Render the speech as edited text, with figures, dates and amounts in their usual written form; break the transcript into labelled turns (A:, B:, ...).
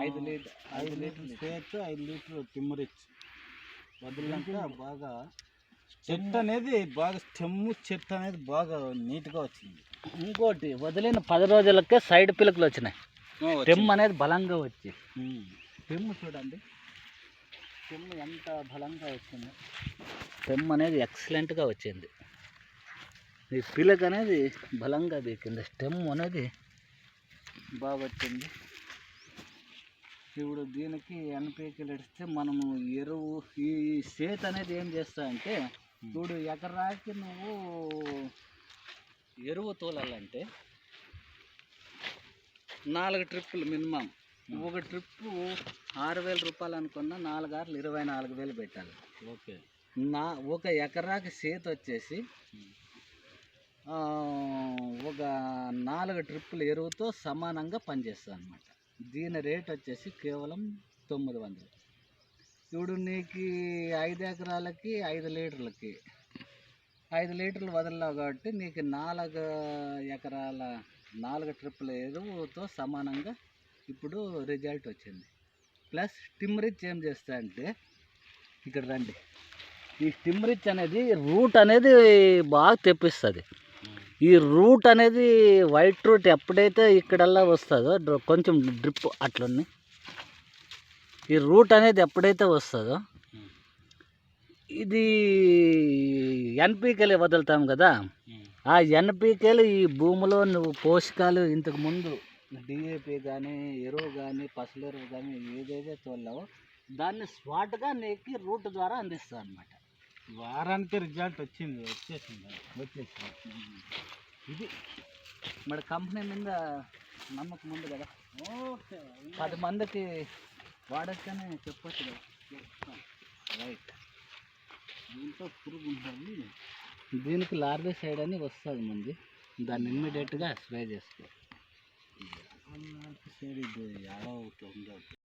A: 5 లీటర్లు స్పేర్స్, 5 లీటర్లు తిమ్మరిచ్ వదిలినాక బాగా చెట్టు అనేది బాగా చెట్టు అనేది బాగా నీట్గా వచ్చింది.
B: ఇంకోటి వదిలిన 10 రోజులకే సైడ్ పిలకలు వచ్చినాయి. స్టెమ్ అనేది బలంగా వచ్చి స్టెమ్ చూడండి, స్టెమ్ ఎంత బలంగా వచ్చింది. స్టెమ్ అనేది ఎక్సలెంట్గా వచ్చింది. ఈ పిలక అనేది బలంగా దిక్కింది. స్టెమ్ అనేది బాగా వచ్చింది. ఇప్పుడు దీనికి ఎన్పికలు ఇస్తే మనము ఎరువు ఈ సేత్ అనేది ఏం చేస్తా అంటే, ఇప్పుడు ఎకరాకి నువ్వు ఎరువు తోలాలంటే 4 ట్రిప్పులు మినిమం. ఒక ట్రిప్పు 6,000 రూపాయలు అనుకున్నా 4 ఆరులు 24,000 పెట్టాలి.
A: ఓకే.
B: ఒక ఎకరాకి సేత్ వచ్చేసి ఒక 4 ట్రిప్పులు ఎరువుతో సమానంగా పనిచేస్తుంది అన్నమాట. దీని రేట్ వచ్చేసి కేవలం 900. ఇప్పుడు నీకు 5 ఎకరాలకి 5 లీటర్లకి 5 లీటర్లు వదలవు కాబట్టి నీకు 4 ఎకరాల 4 ట్రిప్పుల ఎరువుతో సమానంగా ఇప్పుడు రిజల్ట్ వచ్చింది. ప్లస్ స్టిమ్రిచ్ ఏం చేస్తా అంటే, ఇక్కడ రండి, ఈ స్టిమ్రిచ్ అనేది రూట్ అనేది బాగా తెప్పిస్తుంది. ఈ రూట్ అనేది వైట్ రూట్ ఎప్పుడైతే ఇక్కడల్లా వస్తుందో కొంచెం డ్రిప్ అట్లుంది, ఈ రూట్ అనేది ఎప్పుడైతే వస్తుందో ఇది ఎన్పికేలు వదులుతాం కదా, ఆ ఎన్పికేలు ఈ భూమిలో నువ్వు పోషకాలు ఇంతకుముందు డిఏపి కానీ ఎరువు కానీ పసుల ఎరువు కానీ ఏదైతే తోలావో దాన్ని స్పాట్గా నీకు రూట్ ద్వారా అందిస్తుంది అన్నమాట.
A: వారానికి రిజల్ట్ వచ్చేసింది.
B: ఇది మరి కంపెనీ మీద నమ్మకం ఉంది కదా. 10 మందికి వాడచ్చని చెప్పొచ్చు కదా. రైట్. దీంట్లో పురుగు ఉంటుంది, దీనికి లార్వే సైడ్ అని వస్తుంది ముందు, దాన్ని ఇమ్మీడియట్గా స్ప్రే చేసుకో.
A: సైడ్ ఇది ఏడవ